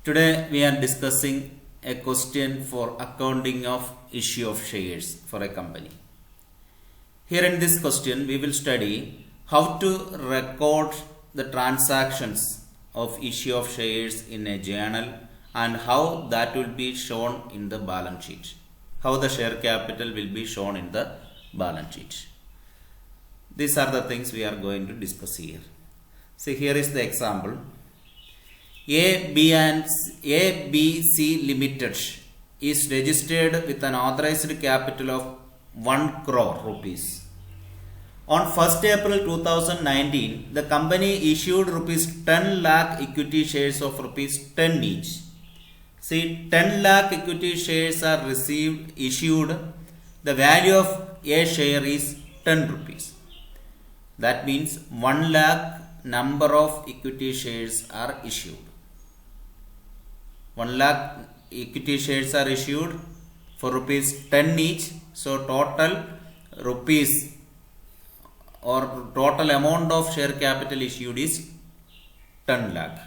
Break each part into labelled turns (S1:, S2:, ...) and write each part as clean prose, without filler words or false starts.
S1: Today we are discussing a question for accounting of issue of shares for a company. Here in this question we will study how to record the transactions of issue of shares in a journal and how that will be shown in the balance sheet. How the share capital will be shown in the balance sheet. These are the things we are going to discuss here. See, here is the example. A, B, C Limited is registered with an authorized capital of 1 crore rupees. On 1st April 2019, the company issued rupees 10 lakh equity shares of rupees 10 each. See, 10 lakh equity shares are issued. The value of a share is 10 rupees. That means 1 lakh number of equity shares are issued. 1 lakh equity shares are issued for rupees 10 each. So total rupees or total amount of share capital issued is 10 lakh.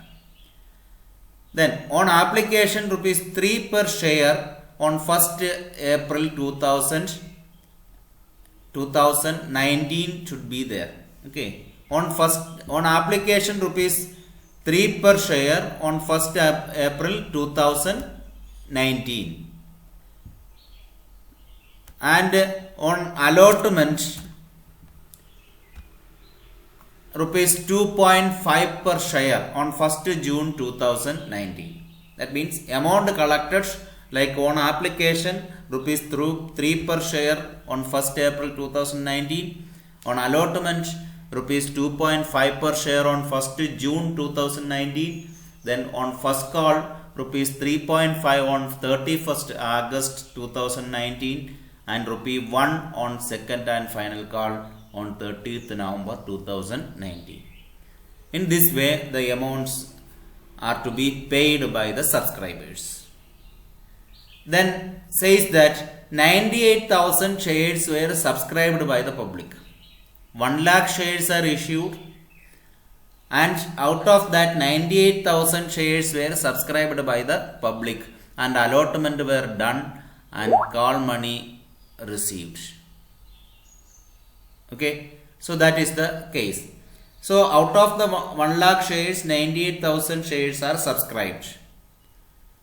S1: Then on application rupees 3 per share on 1st April 2019 should be there. Okay. On application rupees 3 per share on 1st April 2019 and on allotment rupees 2.5 per share on 1st June 2019. That means amount collected like on application rupees 3 per share on 1st April 2019, on allotment rupees 2.5 per share on 1st June 2019, then on first call rupees 3.5 on 31st August 2019 and rupee 1 on second and final call on 30th November 2019. In this way the amounts are to be paid by the subscribers. Then says that 98,000 shares were subscribed by the public. 1 lakh shares are issued and out of that 98,000 shares were subscribed by the public and allotment were done and call money received. Okay, so that is the case. So out of the 1 lakh shares, 98,000 shares are subscribed.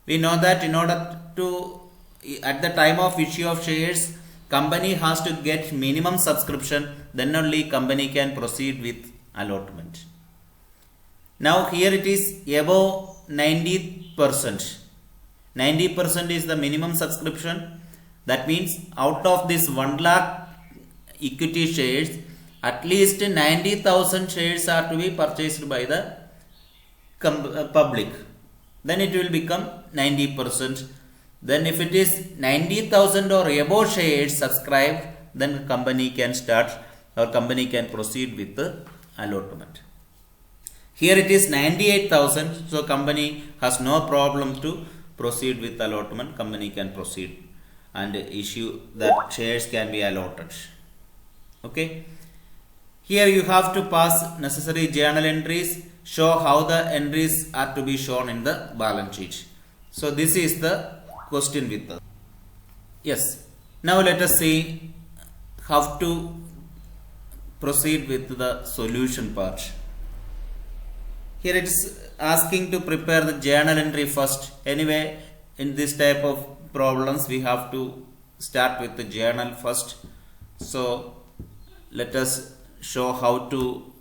S1: We know that in order to, at the time of issue of shares, company has to get minimum subscription, then only company can proceed with allotment. Now here it is above 90%. 90% is the minimum subscription. That means out of this 1 lakh equity shares, at least 90,000 shares are to be purchased by the public. Then it will become 90%. Then if it is 90,000 or above shares subscribed, then company can start or company can proceed with the allotment. Here it is 98,000, so company has no problem to proceed with allotment. Company can proceed and issue that shares can be allotted. Okay. Here you have to pass necessary journal entries, show how the entries are to be shown in the balance sheet. So this is the question with us. Yes. Now let us see how to proceed with the solution part. Here it is asking to prepare the journal entry first. Anyway, in this type of problems we have to start with the journal first. So let us show how to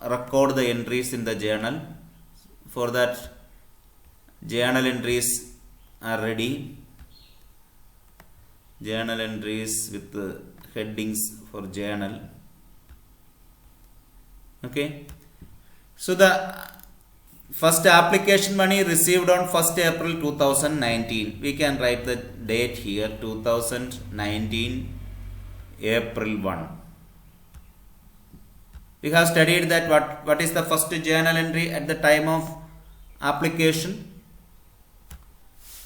S1: record the entries in the journal. For that, journal entries are ready. Journal entries with the headings for journal. Okay. So the first application money received on 1st April 2019. We can write the date here, 2019 April 1. We have studied that what is the first journal entry at the time of application.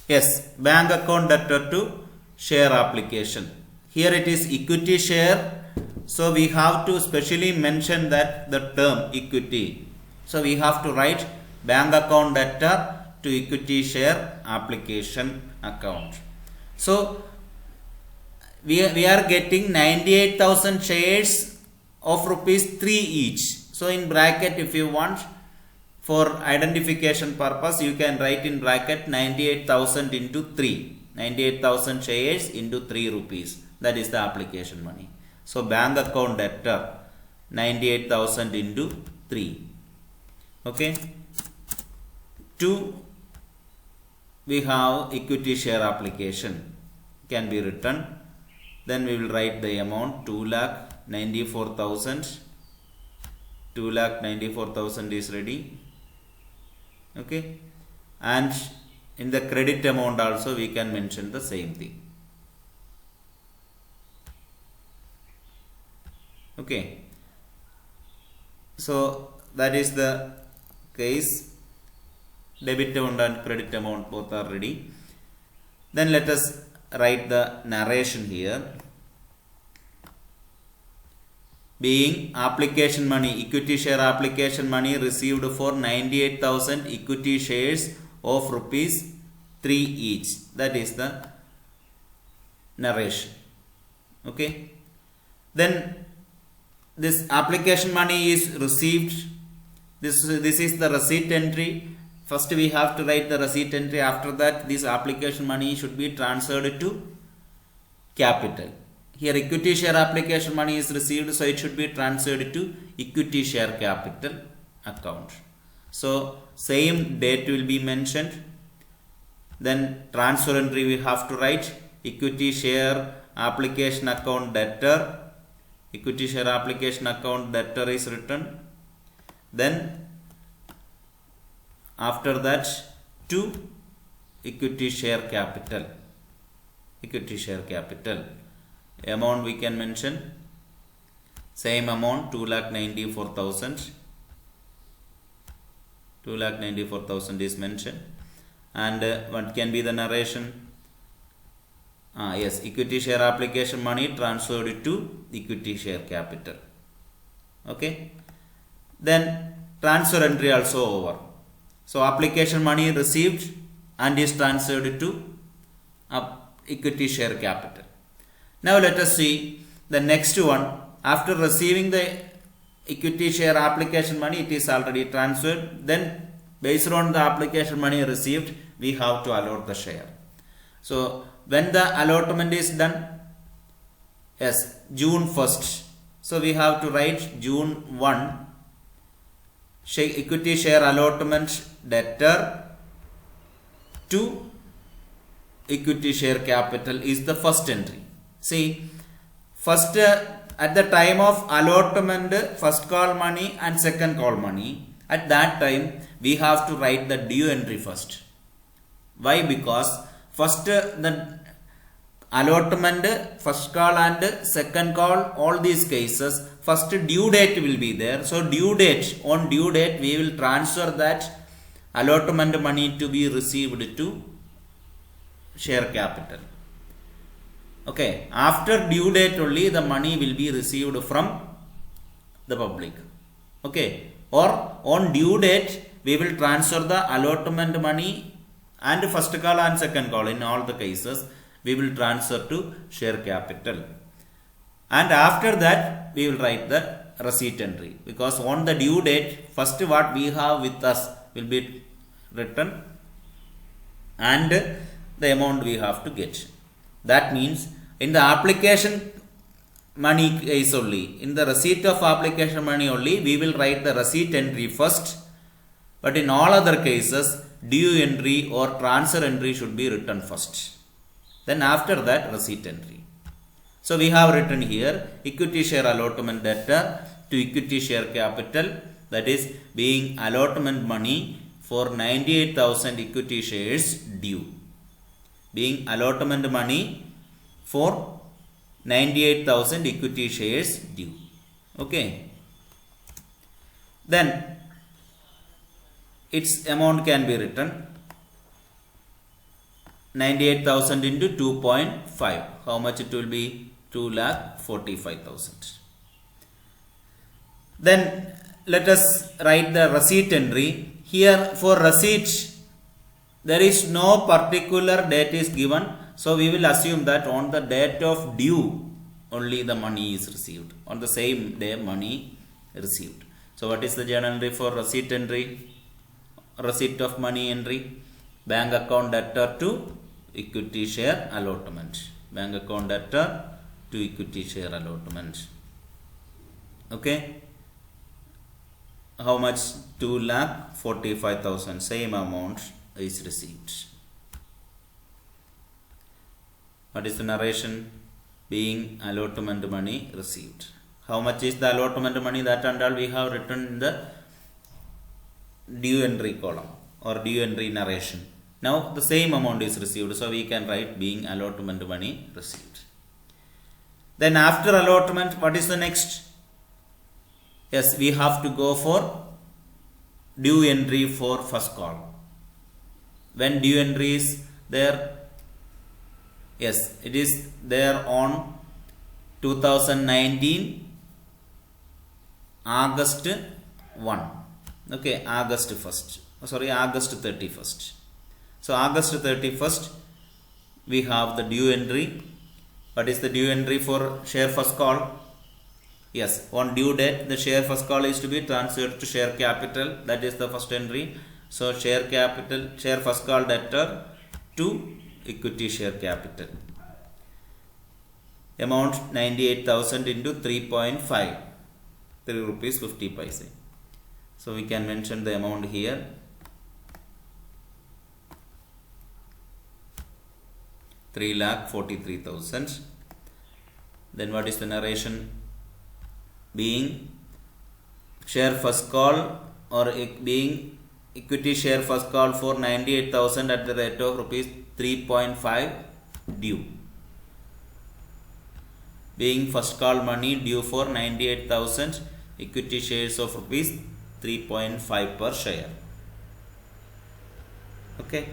S1: Yes, bank account debtor to share application. Here it is equity share. So we have to specially mention that the term equity. So we have to write bank account debtor to equity share application account. So we are getting 98,000 shares of rupees 3 each. So in bracket, if you want, for identification purpose, you can write in bracket 98,000 into 3. 98,000 shares into 3 rupees. That is the application money. So bank account debtor 98,000 into 3. Okay. 2, we have equity share application can be written. Then we will write the amount 2,94,000. 2,94,000 is ready. Okay. And in the credit amount also we can mention the same thing. Okay. So that is the case. Debit amount and credit amount both are ready. Then let us write the narration here. Being application money, equity share application money received for 98,000 equity shares of rupees 3 each. That is the narration. Okay. Then this application money is received. This is the receipt entry. First we have to write the receipt entry. After that, this application money should be transferred to capital. Here equity share application money is received, so it should be transferred to equity share capital account. So same date will be mentioned. Then transfer entry we have to write equity share application account debtor. Equity share application account debtor is written. Then after that, to equity share capital. Equity share capital amount we can mention same amount 2,94,000. 2,94,000 is mentioned. And what can be the narration? Yes, equity share application money transferred to equity share capital. Okay. Then transfer entry also over. So application money received and is transferred to equity share capital. Now let us see the next one. After receiving the equity share application money, it is already transferred. Then based on the application money received, we have to allot the share. So when the allotment is done, yes, June 1st. So we have to write June 1. Equity share allotment debtor to equity share capital is the first entry. See, first at the time of allotment, first call money and second call money, at that time we have to write the due entry first. Why? Because first the allotment, first call and second call, all these cases, first due date will be there. So on due date we will transfer that allotment money to be received to share capital. Okay, after due date only the money will be received from the public. Okay, or on due date we will transfer the allotment money and first call and second call. In all the cases we will transfer to share capital. And after that we will write the receipt entry, because on the due date first what we have with us will be written and the amount we have to get. That means in the application money case only, in the receipt of application money only, we will write the receipt entry first, but in all other cases due entry or transfer entry should be written first. Then after that receipt entry. So we have written here equity share allotment debtor to equity share capital, that is being allotment money for 98,000 equity shares due. Being allotment money for 98,000 equity shares due. Okay. Then its amount can be written 98,000 into 2.5. How much it will be? 2,45,000. Then let us write the receipt entry. Here for receipt there is no particular date is given, so we will assume that on the date of due only the money is received, on the same day money received. So what is the journal entry for receipt entry? Receipt of money entry, bank account debtor to equity share allotment, bank account debtor to equity share allotment. Okay, how much? 2,45,000, same amount is received. What is the narration? Being allotment money received. How much is the allotment money? That and all we have written in the due entry column or due entry narration. Now the same amount is received, so we can write being allotment money received. Then after allotment, what is the next? Yes, we have to go for due entry for first call. When due entry is there, yes, it is there on 2019 August 1. Okay, August 1st. Sorry, August 31st. So August 31st, we have the due entry. What is the due entry for share first call? Yes, on due date, the share first call is to be transferred to share capital. That is the first entry. So share capital, share first call debtor to equity share capital. Amount 98,000 into 3.5, 3 rupees 50 paise. So we can mention the amount here. 3,43,000. Then what is the narration? Being share first call or being equity share first call for 98,000 at the rate of rupees 3.5 due. Being first call money due for 98,000, equity shares of rupees 3.5 per share. Okay.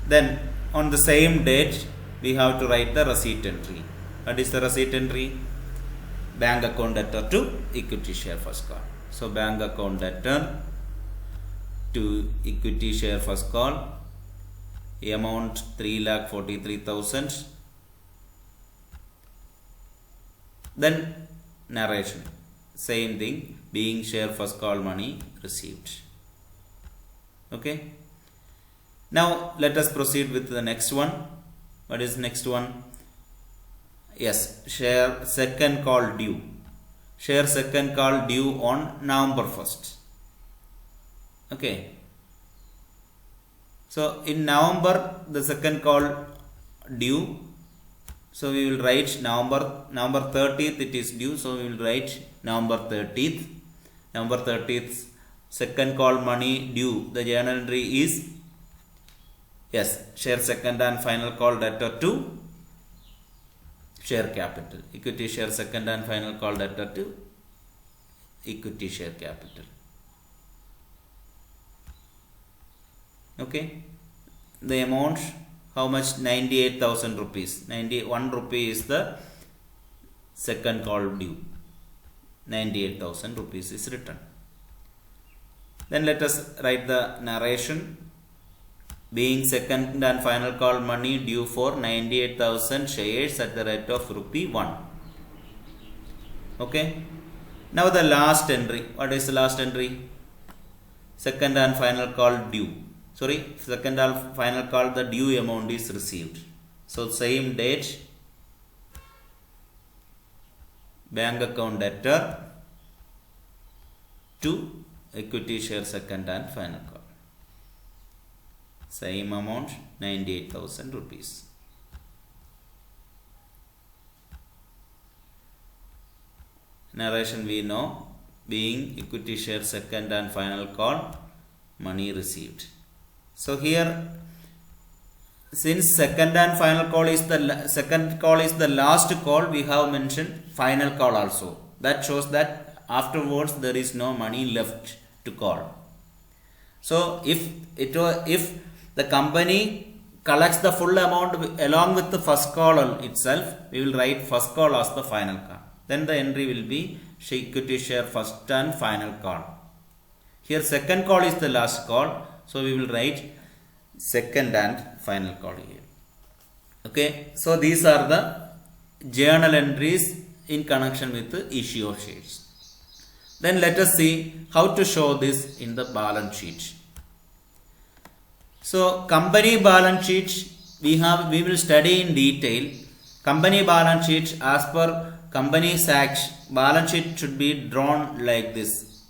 S1: Then on the same date, we have to write the receipt entry. What is the receipt entry? Bank account debtor to equity share first call. So bank account debtor to equity share first call, amount 3,43,000. Then narration, same thing, being share first call money received. Okay. Now let us proceed with the next one. What is next one? Yes, share second call due. Share second call due on November 1st. Okay. So in November, the second call due. So we will write November 30th it is due. So we will write November 30th. November 30th second call money due. The journal entry is, yes, share second and final call debtor to share capital. Equity share second and final call debtor to equity share capital. Okay. The amount, how much? 98,000 rupees. 91 rupee is the second call due. 98,000 rupees is written. Then let us write the narration. Being second and final call money due for 98,000 shares at the rate of rupee 1. Okay. Now the last entry. What is the last entry? Second and final call due. Sorry, second and final call, the due amount is received. So same date, bank account debtor to equity share second and final call. Same amount, 98,000 rupees. Narration we know, being equity share second and final call, money received. So here, since second and final call is the last call, we have mentioned final call also. That shows that afterwards there is no money left to call. So if the company collects the full amount along with the first call itself, we will write first call as the final call. Then the entry will be equity share first and final call. Here second call is the last call, so we will write second and final call here. Okay, so these are the journal entries in connection with the issue of shares. Then let us see how to show this in the balance sheet. So company balance sheet we will study in detail. Company balance sheet, as per Companies Act, balance sheet should be drawn like this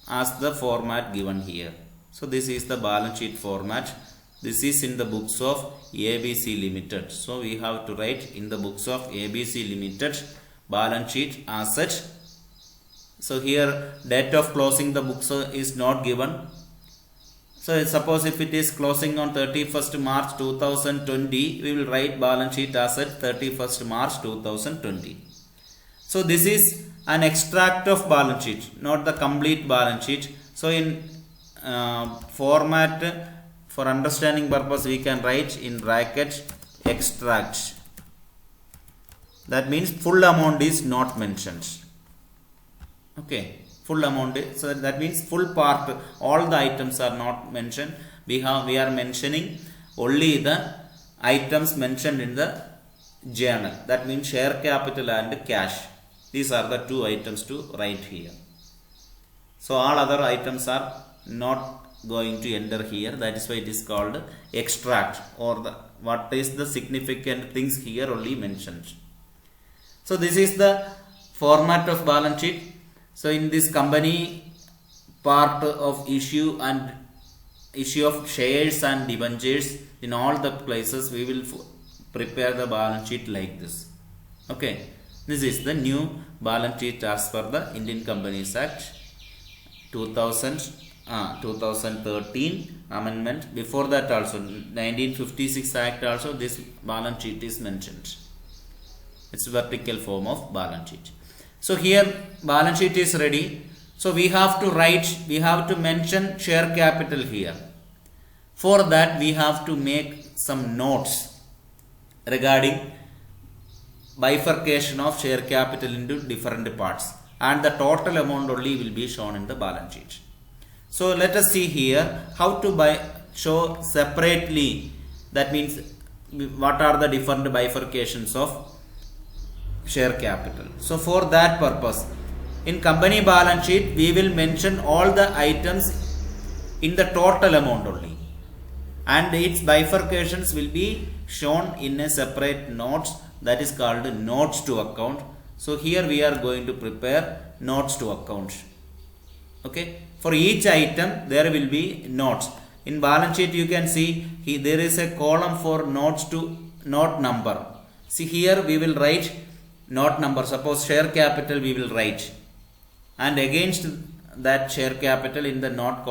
S1: as the format given here. So this is the balance sheet format. This is in the books of ABC Limited. So we have to write in the books of ABC Limited balance sheet as such. So here date of closing the books is not given. So suppose if it is closing on 31st March 2020, we will write balance sheet as at 31st March 2020. So this is an extract of balance sheet, not the complete balance sheet. So in format, for understanding purpose, we can write in bracket extract. That means full amount is not mentioned. Okay, full amount is, so that means full part, all the items are not mentioned. We are mentioning only the items mentioned in the journal. That means share capital and cash. These are the two items to write here. So all other items are not going to enter here. That is why it is called extract, or the what is the significant things here only mentioned. So this is the format of balance sheet. So in this company part of issue of shares and debentures, in all the places we will prepare the balance sheet like this. Okay, this is the new balance sheet as per the Indian Companies Act 2013 amendment. Before that also 1956 Act also this balance sheet is mentioned. It's a vertical form of balance sheet. So here balance sheet is ready. So we have to mention share capital here. For that we have to make some notes regarding bifurcation of share capital into different parts, and the total amount only will be shown in the balance sheet. So let us see here how to show separately. That means what are the different bifurcations of share capital. So for that purpose, in company balance sheet we will mention all the items in the total amount only, and its bifurcations will be shown in a separate notes, that is called notes to account. So here we are going to prepare notes to account. Okay, for each item there will be notes. In balance sheet you can see there is a column for notes to note number. See here we will write note number. Suppose share capital we will write, and against that share capital in the note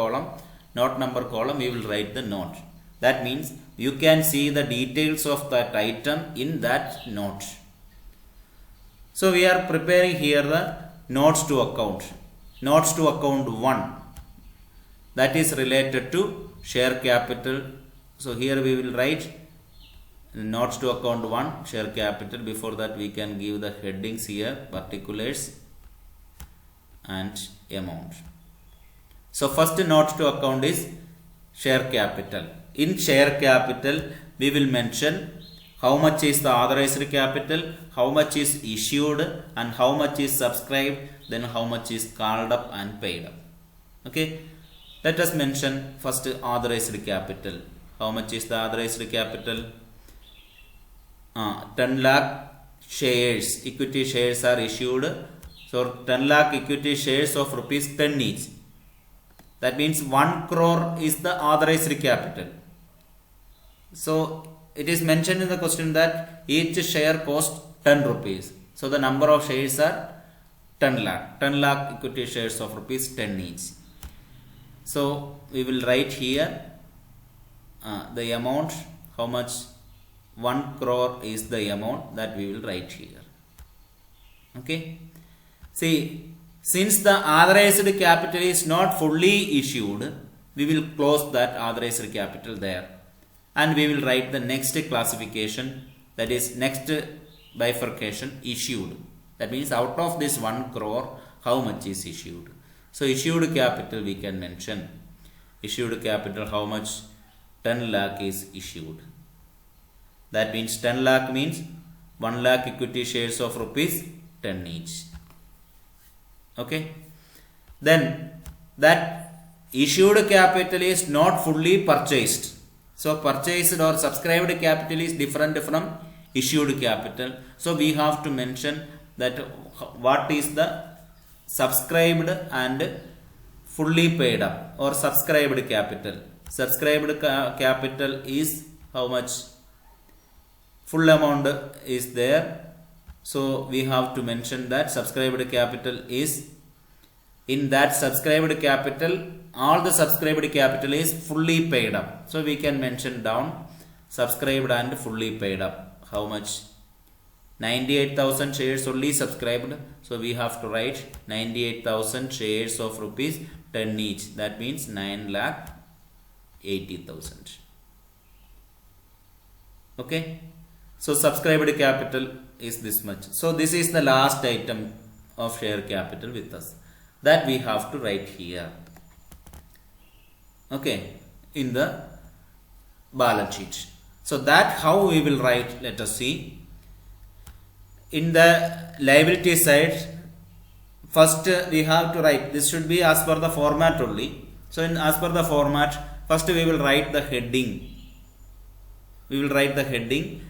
S1: number column we will write the note. That means you can see the details of that item in that note. So we are preparing here the notes to account. Notes to account 1, that is related to share capital. So here we will write notes to account 1 share capital. Before that we can give the headings here, particulars and amount. So first note to account is share capital. In share capital we will mention how much is the authorized capital, how much is issued, and how much is subscribed, then how much is called up and paid up. Okay, let us mention first authorized capital. How much is the authorized capital? 10 lakh shares, equity shares are issued. So 10 lakh equity shares of rupees 10 each. That means 1 crore is the authorized capital. So it is mentioned in the question that each share costs 10 rupees. So the number of shares are 10 lakh. 10 lakh equity shares of rupees 10 each. So we will write here the amount, how much 1 crore is the amount that we will write here. Okay. See, since the authorized capital is not fully issued, we will close that authorized capital there, and we will write the next classification, that is next bifurcation, issued. That means out of this 1 crore, how much is issued. So issued capital we can mention. Issued capital, how much? 10 lakh is issued. That means 10 lakh means 1 lakh equity shares of rupees 10 each. Okay. Then that issued capital is not fully purchased. So purchased or subscribed capital is different from issued capital. So we have to mention that what is the subscribed and fully paid up or subscribed capital. Subscribed capital is how much? Full amount is there. So we have to mention that subscribed capital is, in that subscribed capital, all the subscribed capital is fully paid up. So we can mention down subscribed and fully paid up. How much? 98,000 shares only subscribed. So we have to write 98,000 shares of rupees 10 each. That means 9,80,000. Okay. So subscribed capital is this much. So this is the last item of share capital with us. That we have to write here. Okay. In the balance sheet. So that how we will write, let us see. In the liability side, first we have to write, this should be as per the format only. So as per the format, first we will write the heading. We will write the heading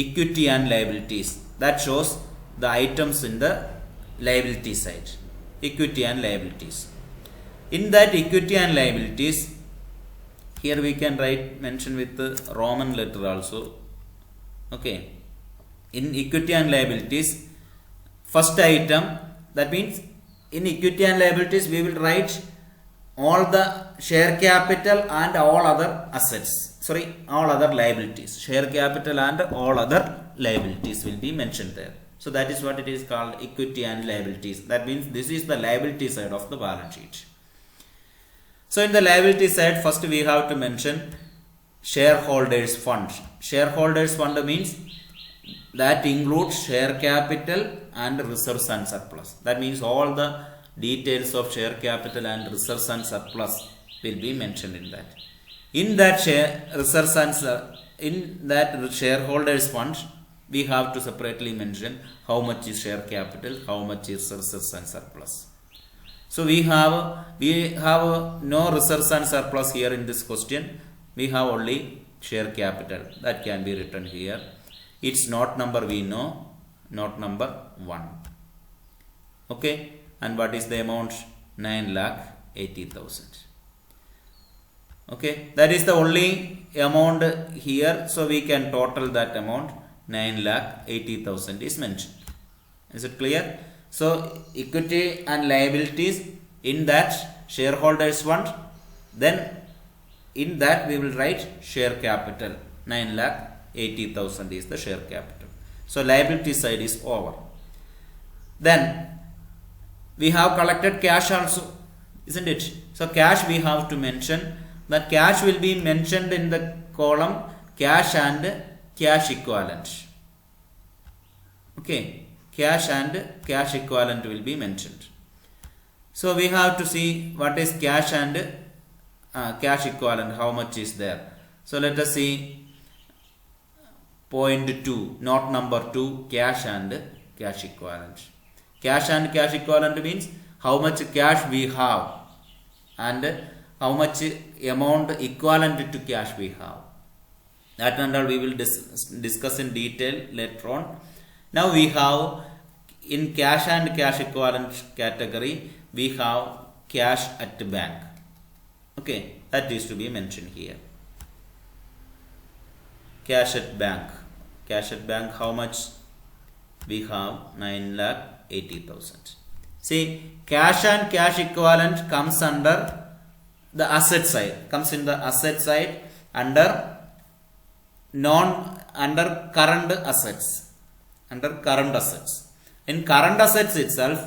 S1: equity and liabilities. That shows the items in the liability side. Equity and liabilities. In that equity and liabilities, here we can write, mention with the Roman letter also. Okay. In equity and liabilities, first item, that means in equity and liabilities we will write all the share capital and all other assets. Sorry, all other liabilities. Share capital and all other liabilities will be mentioned there. So that is what it is called, equity and liabilities. That means this is the liability side of the balance sheet. So in the liability side, first we have to mention shareholders fund. Shareholders fund means that includes share capital and reserves and surplus. That means all the details of share capital and reserves and surplus will be mentioned in that. In that shareholders fund, we have to separately mention how much is share capital, how much is reserves and surplus. So we have no reserves and surplus here in this question. We have only share capital. That can be written here. Its note number we know, note number 1. Okay. And what is the amount? 9,80,000. Okay. That is the only amount here. So we can total that amount. 9,80,000 is mentioned. Is it clear? So equity and liabilities in that shareholders fund. Then in that we will write share capital. 9,80,000 is the share capital. So liability side is over. Then we have collected cash also, isn't it? So cash we have to mention. That cash will be mentioned in the column cash and cash equivalent. Okay. Cash and cash equivalent will be mentioned. So we have to see what is cash and cash equivalent, how much is there. So let us see point 2, note number 2, cash and cash equivalent. Cash and cash equivalent means how much cash we have and how much amount equivalent to cash we have. That and all we will discuss in detail later on. Now we have in cash and cash equivalent category, we have cash at the bank. Okay, that is to be mentioned here. Cash at bank. Cash at bank, how much? We have 9,80,000. See, cash and cash equivalent comes under the asset side. Comes in the asset side under current assets. Under current assets. In current assets itself,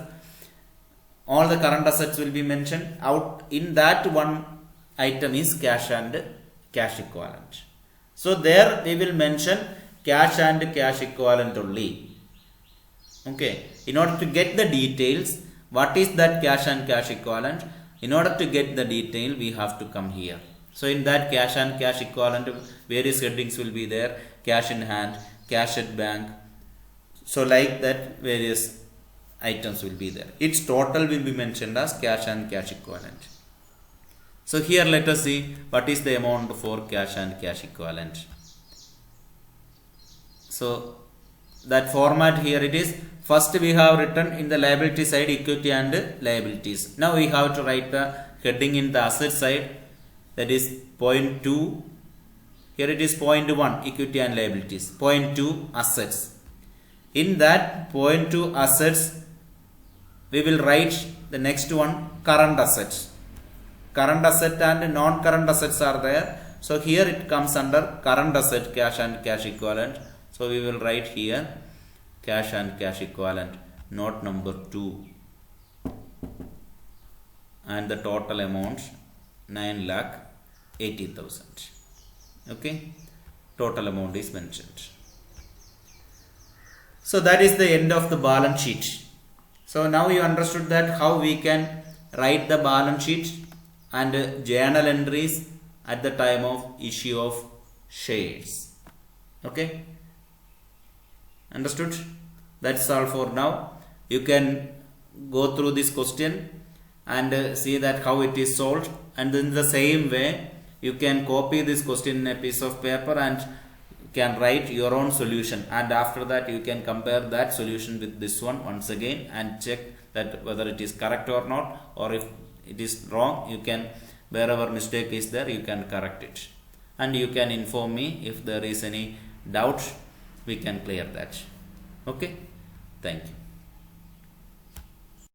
S1: all the current assets will be mentioned. Out in that one item is cash and cash equivalent. So there we will mention cash and cash equivalent only. Okay. In order to get the details, what is that cash and cash equivalent? In order to get the detail, we have to come here. So in that cash and cash equivalent, various headings will be there: cash in hand, cash at bank. So like that, various items will be there. Its total will be mentioned as cash and cash equivalent. So here let us see what is the amount for cash and cash equivalent. So that format here it is. First we have written in the liability side equity and liabilities. Now we have to write the heading in the asset side, that is point 2. Here it is point 1 equity and liabilities. Point 2 assets. In that point 2 assets, we will write the next one current assets. Current asset and non-current assets are there. So here it comes under current asset, cash and cash equivalent. So we will write here cash and cash equivalent, note number 2, and the total amount 9,80,000. Okay, total amount is mentioned. So that is the end of the balance sheet. So now you understood that how we can write the balance sheet and journal entries at the time of issue of shares. Okay, understood? That's all for now. You can go through this question and see that how it is solved, and in the same way you can copy this question in a piece of paper and can write your own solution, and after that you can compare that solution with this one once again and check that whether it is correct or not, or if it is wrong, you can, wherever mistake is there, you can correct it, and you can inform me if there is any doubt. We can clear that. Okay, thank you.